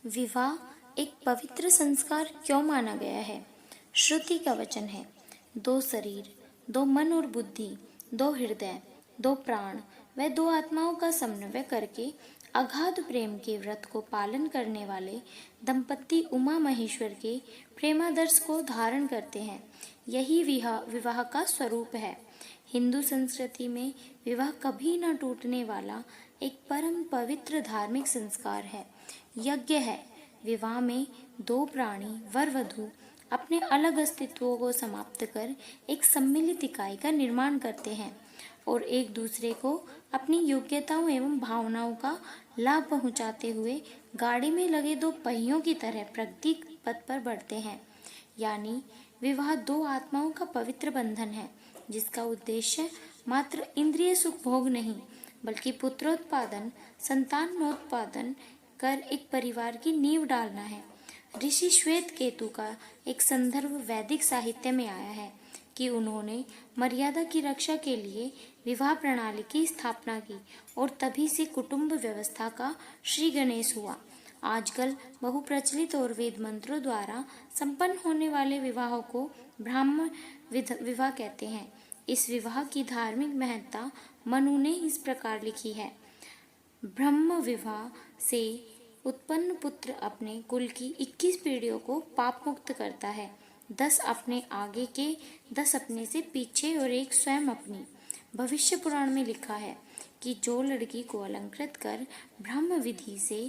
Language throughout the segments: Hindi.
विवाह एक पवित्र संस्कार क्यों माना गया है? श्रुति का वचन है, दो शरीर, दो मन और बुद्धि, दो हृदय, दो प्राण व दो आत्माओं का समन्वय करके अगाध प्रेम के व्रत को पालन करने वाले दंपत्ति उमा महेश्वर के प्रेमादर्श को धारण करते हैं। यही विवाह का स्वरूप है। हिंदू संस्कृति में विवाह कभी न टूटने वाला एक परम पवित्र धार्मिक संस्कार है, यज्ञ है। विवाह में दो प्राणी वर वधू अपने अलग अस्तित्वों को समाप्त कर एक सम्मिलित इकाई का निर्माण करते हैं और एक दूसरे को अपनी योग्यताओं एवं भावनाओं का लाभ पहुंचाते हुए गाड़ी में लगे दो पहियों की तरह प्रगति पथ पर बढ़ते हैं। यानी विवाह दो आत्माओं का पवित्र बंधन है, जिसका उद्देश्य मात्र इंद्रिय सुख भोग नहीं, बल्कि पुत्रोत्पादन, संतानोत्पादन कर एक परिवार की नींव डालना है। ऋषि श्वेत केतु का एक संदर्भ वैदिक साहित्य में आया है कि उन्होंने मर्यादा की रक्षा के लिए विवाह प्रणाली की स्थापना की और तभी से कुटुंब व्यवस्था का श्री गणेश हुआ। आजकल बहुप्रचलित और वेद मंत्रों द्वारा संपन्न होने वाले विवाहों को ब्राह्म विवाह कहते हैं। इस विवाह की धार्मिक महत्ता मनु ने इस प्रकार लिखी है। ब्रह्म विवाह से उत्पन्न पुत्र अपने कुल की 21 पीढ़ियों को पाप मुक्त करता है, 10 अपने आगे के, 10 अपने से पीछे और एक स्वयं अपनी। भविष्य पुराण में लिखा है कि जो लड़की को अलंकृत कर ब्रह्म विधि से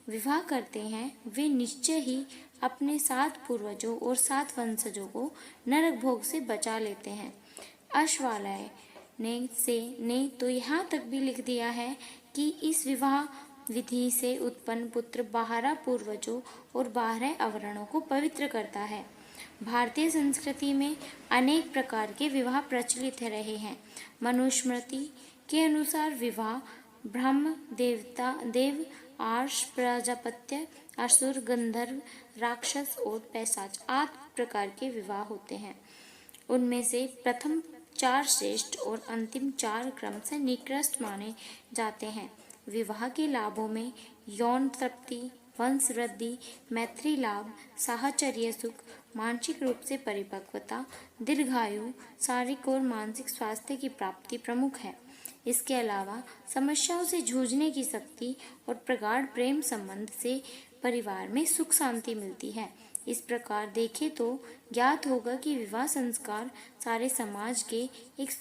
विवाह करते हैं, वे निश्चय ही अपने 7 पूर्वजों और 7 वंशजों को नरक भोग से बचा लेते हैं। अश्वालय ने तो यहाँ तक भी लिख दिया है कि इस विवाह विधि से उत्पन्न पुत्र 12 पूर्वजों और 12 अवरणों को पवित्र करता है। भारतीय संस्कृति में अनेक प्रकार के विवाह प्रचलित रहे हैं। मनुस्मृति के अनुसार विवाह ब्रह्म, देवता, देव, आर्ष, प्रजापत्य, असुर, गंधर्व, राक्षस और पैशाच 8 प्रकार के विवाह होते हैं। उनमें से प्रथम 4 श्रेष्ठ और अंतिम 4 क्रम से निकृष्ट माने जाते हैं। विवाह के लाभों में यौन तृप्ति, वंश वृद्धि, मैत्री लाभ, साहचर्य सुख, मानसिक रूप से परिपक्वता, दीर्घायु, शारीरिक और मानसिक स्वास्थ्य की प्राप्ति प्रमुख है। इसके अलावा समस्याओं से जूझने की शक्ति और प्रगाढ़ प्रेम संबंध से परिवार में सुख शांति मिलती है। इस प्रकार देखें तो ज्ञात होगा कि विवाह संस्कार सारे समाज के एक